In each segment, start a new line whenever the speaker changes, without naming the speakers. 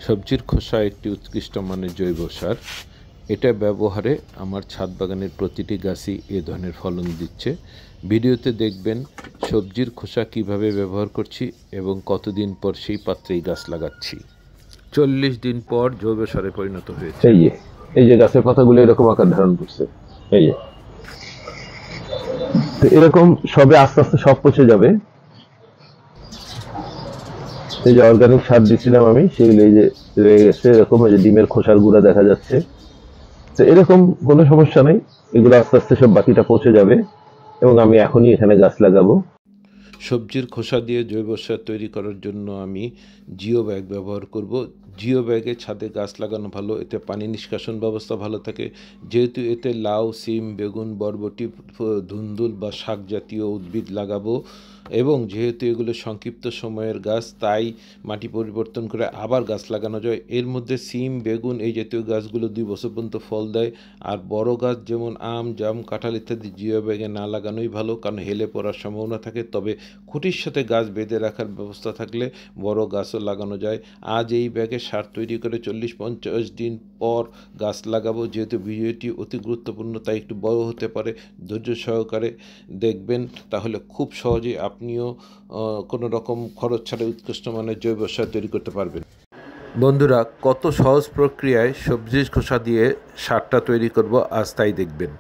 সবজির খোসা একটি উৎকৃষ্ট মানের জৈব সার। এটা ব্যবহারে আমার ছাদ বাগানের প্রতিটি গাছই এ ধরনের ফলন দিচ্ছে। ভিডিওতে দেখবেন সবজির খোসা কিভাবে ব্যবহার করছি এবং কতদিন পর সেই পাত্রেই গাছ লাগাচ্ছি। 40 দিন পর জৈব সারে পরিণত হয়েছে।
এই যে গাছের পাতাগুলো এরকম আকার ধারণ করছে। এই যে তো এরকম সবে আস্তে আস্তে সব পচে যাবে। এই যে অর্গানিক সার দিচ্ছিলাম আমি, সেগুলো এই যে রয়ে গেছে এরকম, এই যে ডিমের খোসার গুঁড়া দেখা যাচ্ছে। তো এরকম কোনো সমস্যা নাই, এগুলো আস্তে আস্তে সব বাকিটা পচে যাবে এবং আমি এখনই এখানে গাছ লাগাবো।
সবজির খোসা দিয়ে জৈব সার তৈরি করার জন্য আমি জিও ব্যাগ ব্যবহার করব। জিও ব্যাগে ছাদে গাছ লাগানো ভালো, এতে পানি নিষ্কাশন ব্যবস্থা ভালো থাকে। যেহেতু এতে লাউ, সিম, বেগুন, বরবটি, ধুন্দুল বা শাক জাতীয় উদ্ভিদ লাগাবো এবং যেহেতু এগুলো সংক্ষিপ্ত সময়ের গাছ, তাই মাটি পরিবর্তন করে আবার গাছ লাগানো যায়। এর মধ্যে সিম, বেগুন এই জাতীয় গাছগুলো 2 বছর পর্যন্ত ফল দেয়। আর বড় গাছ যেমন আম, জাম, কাঁঠাল ইত্যাদি জিও ব্যাগে না লাগানোই ভালো, কারণ হেলে পড়ার সম্ভাবনা থাকে। তবে খুঁটির সাথে গাছ বেঁধে রাখার ব্যবস্থা থাকলে বড় গাছও লাগানো যায়। আজ এই ব্যাগে সার তৈরি করে 40-50 দিন পর গাছ লাগাবো। যেহেতু ভিডিওটি অতি গুরুত্বপূর্ণ, তাই একটু বড় হতে পারে, ধৈর্য সহকারে দেখবেন, তাহলে খুব সহজেই আপনিও কোনো রকম খরচ ছাড়া উৎকৃষ্ট মানের জৈব সার তৈরি করতে পারবেন। বন্ধুরা, কত সহজ প্রক্রিয়ায় সবজির খোসা দিয়ে সারটা তৈরি করব, আজ তাই দেখবেন।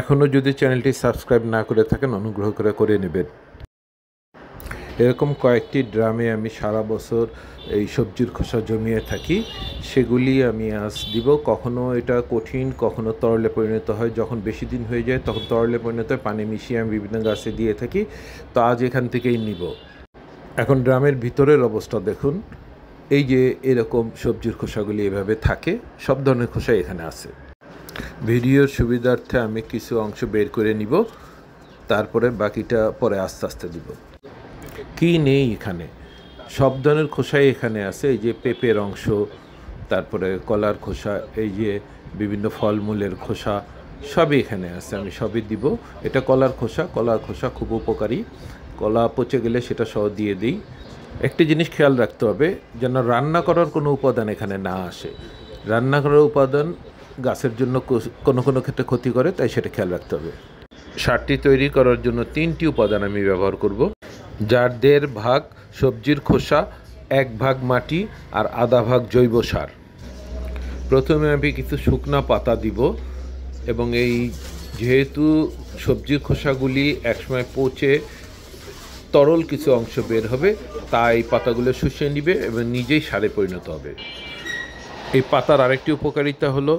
এখনও যদি চ্যানেলটি সাবস্ক্রাইব না করে থাকেন, অনুগ্রহ করে নেবেন। এরকম কয়েকটি ড্রামে আমি সারা বছর এই সবজির খোসা জমিয়ে থাকি, সেগুলি আমি আজ দিব। কখনো এটা কঠিন, কখনো তরলে পরিণত হয়। যখন বেশি দিন হয়ে যায় তখন তরলে পরিণত হয়, পানি মিশিয়ে আমি বিভিন্ন গাছে দিয়ে থাকি। তো আজ এখান থেকেই নিব। এখন ড্রামের ভিতরের অবস্থা দেখুন। এই যে এরকম সবজির খোসাগুলি এভাবে থাকে, সব ধরনের খোসা এখানে আছে। ভিডিওর সুবিধার্থে আমি কিছু অংশ বের করে নিব, তারপরে বাকিটা পরে আস্তে আস্তে দিব। কি নেই এখানে, সব ধরনের খোসাই এখানে আছে। এই যে পেঁপের অংশ, তারপরে কলার খোসা, এই যে বিভিন্ন ফলমূলের খোসা, সবই এখানে আছে। আমি সবই দিব। এটা কলার খোসা খুব উপকারী। কলা পচে গেলে সেটা সহ দিয়ে দিই। একটি জিনিস খেয়াল রাখতে হবে, যেন রান্না করার কোনো উপাদান এখানে না আসে। রান্না করার উপাদান গাছের জন্য কোনো ক্ষেত্রে ক্ষতি করে, তাই সেটা খেয়াল রাখতে হবে। সারটি তৈরি করার জন্য 3টি উপাদান আমি ব্যবহার করব, যার 1.5 ভাগ সবজির খোসা, 1 ভাগ মাটি আর আধা ভাগ জৈব সার। প্রথমে আমি কিছু শুকনা পাতা দিব এবং এই যেহেতু সবজির খোসাগুলি একসময় পচে তরল কিছু অংশ বের হবে, তাই পাতাগুলো শুষিয়ে নিবে এবং নিজেই সারে পরিণত হবে। এই পাতার আরেকটি উপকারিতা হলো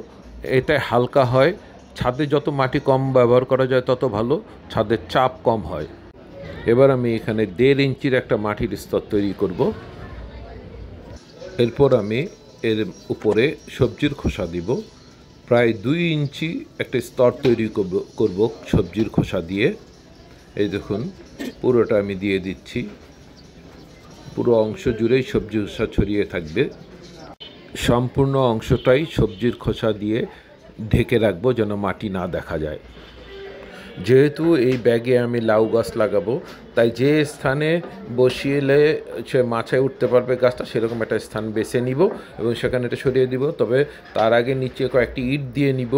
এটা হালকা হয়। ছাদে যত মাটি কম ব্যবহার করা যায় তত ভালো, ছাদের চাপ কম হয়। এবার আমি এখানে 1.5 ইঞ্চির একটা মাটির স্তর তৈরি করব। এরপর আমি এর উপরে সবজির খোসা দিব। প্রায় 2 ইঞ্চি একটা স্তর তৈরি করব সবজির খোসা দিয়ে। এই দেখুন, পুরোটা আমি দিয়ে দিচ্ছি। পুরো অংশ জুড়েই সবজির খোসা ছড়িয়ে থাকবে। সম্পূর্ণ অংশটাই সবজির খোসা দিয়ে ঢেকে রাখবো, যেন মাটি না দেখা যায়। যেহেতু এই ব্যাগে আমি লাউ গাছ লাগাবো, তাই যে স্থানে বসিয়েলে সে মাচায় উঠতে পারবে গাছটা, সেরকম একটা স্থান বেছে নিব এবং সেখানে এটা সরিয়ে দিব। তবে তার আগে নিচে কয়েকটি ইট দিয়ে নিব।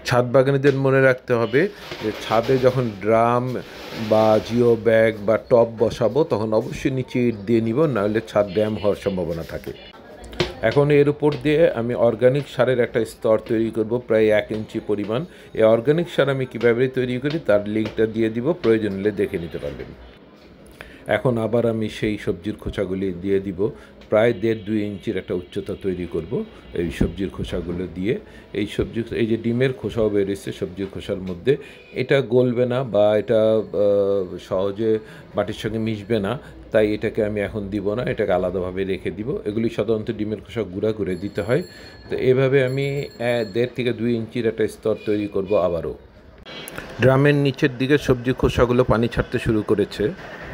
ছাদ বাগানীদের মনে রাখতে হবে যে ছাদে যখন ড্রাম বা জিও ব্যাগ বা টব বসাবো, তখন অবশ্যই নিচে ইট দিয়ে নিব, নাহলে ছাদ ড্যাম হওয়ার সম্ভাবনা থাকে। এখন এর উপর দিয়ে আমি অর্গানিক সারের একটা স্তর তৈরি করব, প্রায় 1 ইঞ্চি পরিমাণ। এই অর্গানিক সার আমি কীভাবে তৈরি করি তার লিঙ্কটা দিয়ে দিব, প্রয়োজন হলে দেখে নিতে পারবেন। এখন আবার আমি সেই সবজির খোসাগুলি দিয়ে দিব। প্রায় 1.5-2 ইঞ্চির একটা উচ্চতা তৈরি করব এই সবজির খোসাগুলো দিয়ে। এই যে ডিমের খোসাও বেরিয়েছে সবজির খোসার মধ্যে, এটা গলবে না বা এটা সহজে মাটির সঙ্গে মিশবে না, তাই এটাকে আমি এখন দিব না, এটাকে আলাদাভাবে রেখে দিব। এগুলি সাধারণত ডিমের খোসা গুঁড়া করে দিতে হয়। তো এভাবে আমি 1.5-2 ইঞ্চির একটা স্তর তৈরি করব আবারও। ড্রামের নিচের দিকে সবজি খোসাগুলো পানি ছাড়তে শুরু করেছে।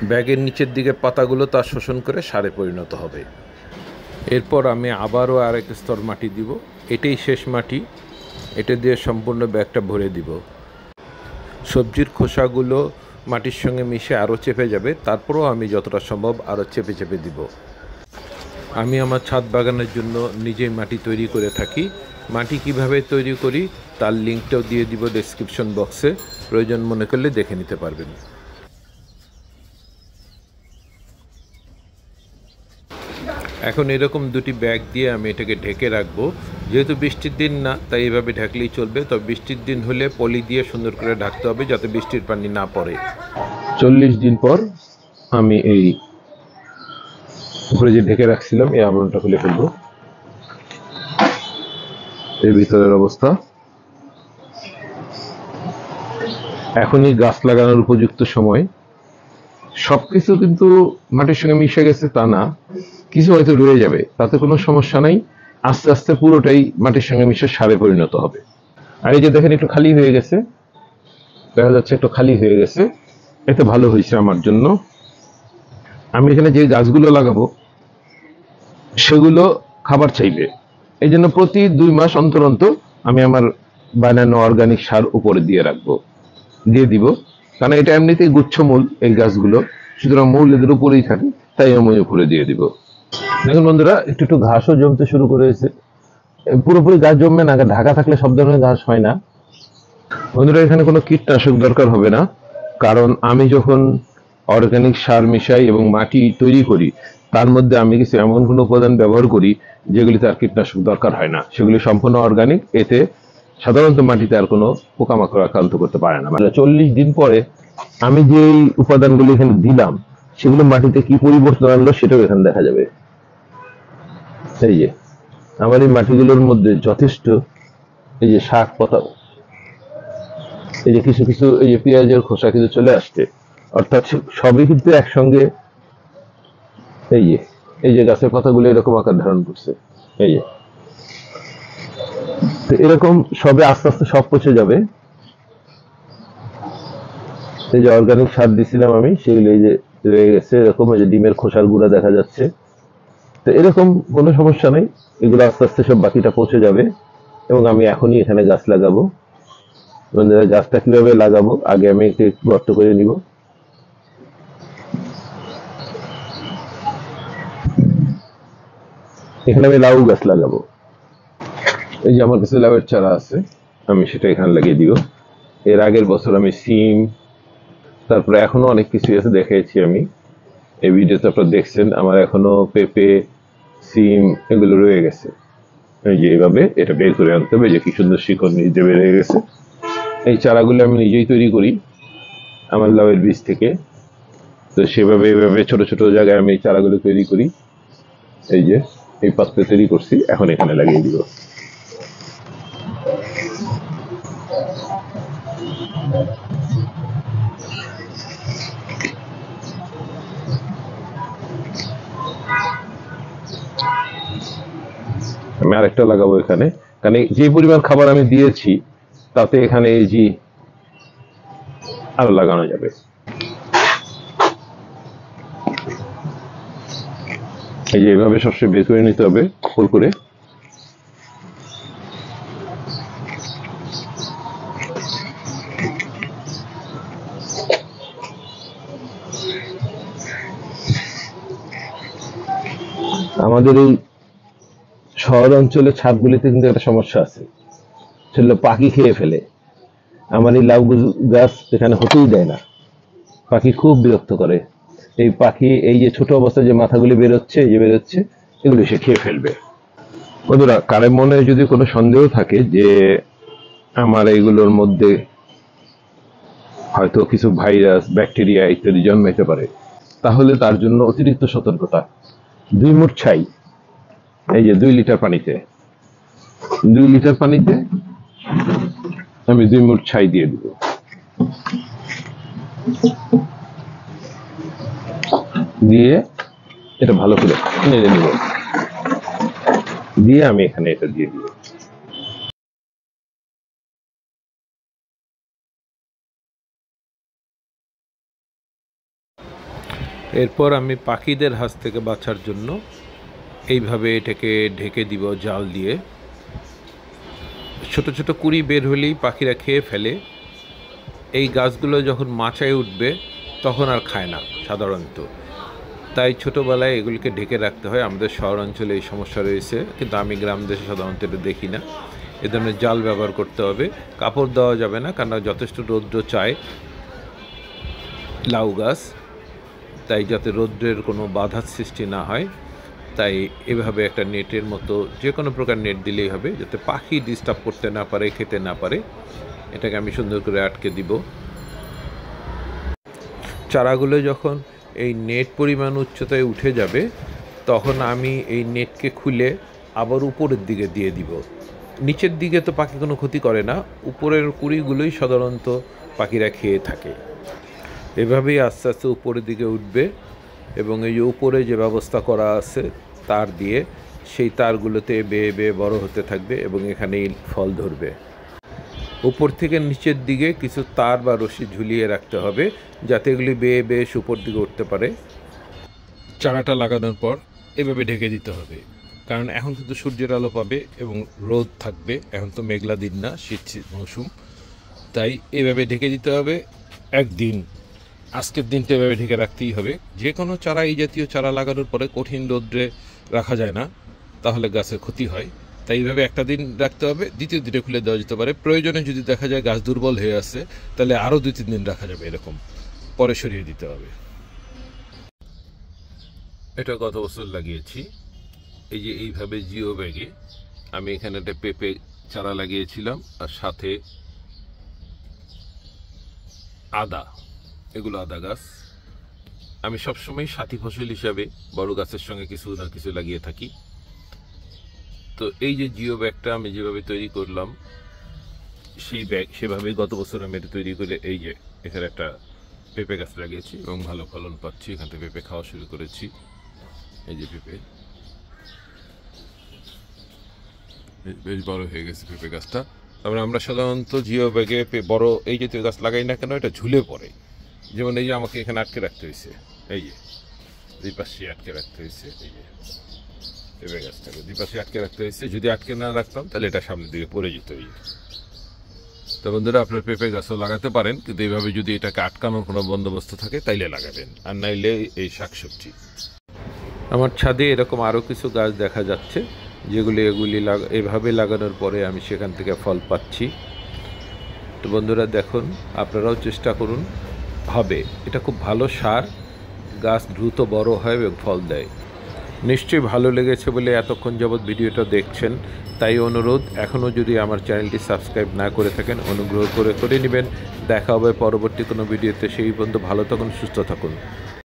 ব্যাগের নিচের দিকে পাতাগুলো তা শোষণ করে সারে পরিণত হবে। এরপর আমি আবারও আরেক স্তর মাটি দিব। এটাই শেষ মাটি, এটা দিয়ে সম্পূর্ণ ব্যাগটা ভরে দিব। সবজির খোসাগুলো মাটির সঙ্গে মিশে আরও চেপে যাবে, তারপরেও আমি যতটা সম্ভব আরও চেপে দিব। আমি আমার ছাদ বাগানের জন্য নিজেই মাটি তৈরি করে থাকি। মাটি কিভাবে তৈরি করি তার লিঙ্কটাও দিয়ে দিব ডেসক্রিপশন বক্সে, প্রয়োজন মনে করলে দেখে নিতে পারবেন। এখন এরকম দুটি ব্যাগ দিয়ে আমি এটাকে ঢেকে রাখবো। যেহেতু বৃষ্টির দিন না, তাই এভাবে ঢাকলেই চলবে। তবে বৃষ্টির দিন হলে পলি দিয়ে সুন্দর করে ঢাকতে হবে যাতে বৃষ্টির পানি না পড়ে।
40 দিন পর আমি এই উপরে যে ঢেকে রাখছিলাম এই আবরণটা খুলে ফেলবো। এর ভিতরের অবস্থা এখনই গাছ লাগানোর উপযুক্ত সময়। সবকিছু কিন্তু মাটির সঙ্গে মিশে গেছে তা না, কিছু হয়তো রয়ে যাবে, তাতে কোনো সমস্যা নাই। আস্তে আস্তে পুরোটাই মাটির সঙ্গে মিশে সারে পরিণত হবে। আর এই যে দেখেন একটু খালি হয়ে গেছে, দেখা যাচ্ছে একটু খালি হয়ে গেছে, এটা ভালো হয়েছে আমার জন্য। আমি এখানে যে গাছগুলো লাগাবো সেগুলো খাবার চাইবে, এই জন্য প্রতি 2 মাস অন্তর অন্তর আমি আমার বানানো অর্গানিক সার উপরে দিয়ে দিব। কারণ এটা এমনিতেই গুচ্ছমূল এই গাছগুলো, সুতরাং মূল এদের উপরেই থাকে, তাই আমি উপরে দিয়ে দিব। দেখুন বন্ধুরা, একটু একটু ঘাসও জমতে শুরু করেছে। পুরোপুরি গাছ জমবে না, ঢাকা থাকলে সব ধরনের ঘাস হয় না। বন্ধুরা, এখানে কোনো কীটনাশক দরকার হবে না, কারণ আমি যখন অর্গানিক সার মিশাই এবং মাটি তৈরি করি তার মধ্যে আমি কিছু এমন কোনো উপাদান ব্যবহার করি যেগুলিতে আর কীটনাশক দরকার হয় না। সেগুলি সম্পূর্ণ অর্গানিক, এতে সাধারণত মাটিতে আর কোনো পোকামাকড় আক্রান্ত করতে পারে না। মানে 40 দিন পরে আমি যে উপাদানগুলি এখানে দিলাম সেগুলো মাটিতে কি পরিবর্তন আনলো সেটাও এখানে দেখা যাবে। এই যে আমার এই মাটিগুলোর মধ্যে যথেষ্ট এই যে শাক পাতা, এই যে কিছু কিছু এই যে পেঁয়াজের খোসা কিন্তু চলে আসছে, অর্থাৎ সবই কিন্তু একসঙ্গে এই যে গাছের পাতাগুলো এরকম আকার ধারণ করছে। এই যে এরকম সবে আস্তে আস্তে সব পচে যাবে। এই যে অর্গানিক সার দিছিলাম আমি, সেগুলো এই যে রয়ে গেছে এরকম, এই যে ডিমের খোসার গুঁড়া দেখা যাচ্ছে। তো এরকম কোনো সমস্যা নেই, এগুলো আস্তে আস্তে সব বাকিটা পচে যাবে এবং আমি এখনই এখানে গাছ লাগাবো। গাছটা কিভাবে লাগাবো, আগে আমি একটু গর্ত করে নিব। এখানে আমি লাউ গাছ লাগাবো। এই যে আমার কাছে লাউয়ের চারা আছে, আমি সেটা এখানে লাগিয়ে দিব। এর আগের বছর আমি সিম, তারপরে এখনো অনেক কিছু আছে দেখিয়েছি আমি, এই ভিডিওতে আপনারা দেখছেন। আমার এখনো পেঁপে, সিম এগুলো রয়ে গেছে। এই যে এইভাবে এটা বের করে আনতে হবে, যে কি সুন্দর শিকড় নিজে বের হয়ে গেছে। এই চারাগুলো আমি নিজেই তৈরি করি আমার লাউয়ের বীজ থেকে। তো সেভাবে এইভাবে ছোট ছোট জায়গায় আমি এই চারাগুলো তৈরি করি। এই যে এই পাত্রে তৈরি করছি, এখন এখানে লাগিয়ে দিব। আমি আরেকটা লাগাবো এখানে, কারণ যে পরিমাণ খাবার আমি দিয়েছি তাতে এখানে এই যে আরো লাগানো যাবে। এই যে এইভাবে সবসময় বের করে নিতে হবে ফুল করে। আমাদের এই শহর অঞ্চলের ছাদগুলিতে কিন্তু একটা সমস্যা আছে, সেগুলো পাখি খেয়ে ফেলে। আমার এই লাউ গাছ এখানে হতেই দেয় না, পাখি খুব বিরক্ত করে। এই পাখি এই যে ছোট অবস্থায় যে মাথাগুলি বেরোচ্ছে এগুলি সে খেয়ে ফেলবে। বন্ধুরা, কারোর মনে যদি কোনো সন্দেহ থাকে যে আমার এইগুলোর মধ্যে হয়তো কিছু ভাইরাস, ব্যাকটেরিয়া ইত্যাদি জন্মাইতে পারে, তাহলে তার জন্য অতিরিক্ত সতর্কতা। 2 মুঠ ছাই, এই যে 2 লিটার পানিতে আমি 2 মুঠ ছাই দিয়ে দিব। দিয়ে এটা ভালো করে নেড়ে নিব, দিয়ে আমি এখানে এটা দিয়ে দিব।
এরপর আমি পাখিদের হাত থেকে বাঁচার জন্য এইভাবে এটাকে ঢেকে দিব জাল দিয়ে। ছোট ছোট কুড়ি বের হলেই পাখিরা খেয়ে ফেলে। এই গাছগুলো যখন মাচায় উঠবে তখন আর খায় না সাধারণত। তাই ছোটোবেলায় এগুলিকে ঢেকে রাখতে হয়। আমাদের শহর অঞ্চলে এই সমস্যা রয়েছে, কিন্তু আমি গ্রাম দেশে সাধারণত এটা দেখি না। এ ধরনের জাল ব্যবহার করতে হবে। কাপড় দেওয়া যাবে না, কারণ যথেষ্ট রৌদ্র চায় লাউ গাছ, তাই যাতে রৌদ্রের কোনো বাধার সৃষ্টি না হয়। তাই এভাবে একটা নেটের মতো যে কোনো প্রকার নেট দিলেই হবে, যাতে পাখি ডিস্টার্ব করতে না পারে, খেতে না পারে। এটাকে আমি সুন্দর করে আটকে দিব। চারাগুলো যখন এই নেট পরিমাণ উচ্চতায় উঠে যাবে, তখন আমি এই নেটকে খুলে আবার উপরের দিকে দিয়ে দিব। নিচের দিকে তো পাখি কোনো ক্ষতি করে না, উপরের কুড়িগুলোই সাধারণত পাখিরা খেয়ে থাকে। এভাবেই আস্তে আস্তে উপরের দিকে উঠবে, এবং এই যে উপরে যে ব্যবস্থা করা আছে তার দিয়ে সেই তারগুলোতে বেয়ে বেয়ে বড় হতে থাকবে এবং এখানেই ফল ধরবে। উপর থেকে নিচের দিকে কিছু তার বা রশি ঝুলিয়ে রাখতে হবে, যাতে এগুলি বেয়ে বেশ উপর দিকে উঠতে পারে। চারাটা লাগানোর পর এভাবে ঢেকে দিতে হবে, কারণ এখন কিন্তু সূর্যের আলো পাবে এবং রোদ থাকবে। এখন তো মেঘলা দিন না, শীত মৌসুম, তাই এভাবে ঢেকে দিতে হবে একদিন। আজকের দিনটা এভাবে ঢেকে রাখতেই হবে। যে কোনো চারা, এই জাতীয় চারা লাগানোর পরে কঠিন রোদ্রে রাখা যায় না, তাহলে গাছের ক্ষতি হয়। তাই এইভাবে একটা দিন রাখতে হবে, দ্বিতীয় দিনে খুলে দেওয়া যেতে পারে। প্রয়োজনে যদি দেখা যায় গাছ দুর্বল হয়ে আছে, তাহলে আরও 2-3 দিন রাখা যাবে, এরকম পরে সরিয়ে দিতে হবে। এটা গত বছর লাগিয়েছি। এই যে এইভাবে জিও ব্যাগে আমি এখানে একটা পেঁপে চারা লাগিয়েছিলাম, আর সাথে আদা, এগুলো আদা গাছ। আমি সবসময় সাথী ফসল হিসাবে বড় গাছের সঙ্গে কিছু না কিছু লাগিয়ে থাকি। তো এই যে জিও ব্যাগটা আমি যেভাবে তৈরি করলাম, সেই ব্যাগ সেভাবেই গত বছর আমি এটা তৈরি করে এই যে এখানে একটা পেঁপে গাছ লাগিয়েছি এবং ভালো ফলন পাচ্ছি। এখান থেকে পেঁপে খাওয়া শুরু করেছি। এই যে পেঁপে বেশ বড় হয়ে গেছে পেঁপে গাছটা। তারপরে আমরা সাধারণত জিও ব্যাগে বড় এই জাতীয় গাছ লাগাই না কেন, এটা ঝুলে পড়ে। যেমন এই যে আমাকে এখানে আটকে রাখতে হয়েছে, এই যে দুই পাশে আটকে রাখতে হয়েছে, এই যে পেঁপে গাছটাকে দুই পাশে আটকে রাখতে হয়েছে। যদি আটকে না রাখতাম তাহলে এটা সামনের দিকে পড়ে যেত। তো বন্ধুরা, আপনার পেঁপে গাছও লাগাতে পারেন, কিন্তু এইভাবে যদি এটাকে আটকানোর কোনো বন্দোবস্ত থাকে তাইলে লাগাবেন, আর নাইলে এই শাকসবজি। আমার ছাদে এরকম আরও কিছু গাছ দেখা যাচ্ছে, যেগুলি এভাবে লাগানোর পরে আমি সেখান থেকে ফল পাচ্ছি। তো বন্ধুরা দেখুন, আপনারাও চেষ্টা করুন, হবে। এটা খুব ভালো সার, গাছ দ্রুত বড় হয় এবং ফল দেয়। নিশ্চয়ই ভালো লেগেছে বলে এতক্ষণ যাবৎ ভিডিওটা দেখছেন, তাই অনুরোধ, এখনও যদি আমার চ্যানেলটি সাবস্ক্রাইব না করে থাকেন অনুগ্রহ করে নেবেন। দেখা হবে পরবর্তী কোনো ভিডিওতে। সেই পর্যন্ত ভালো থাকুন, সুস্থ থাকুন।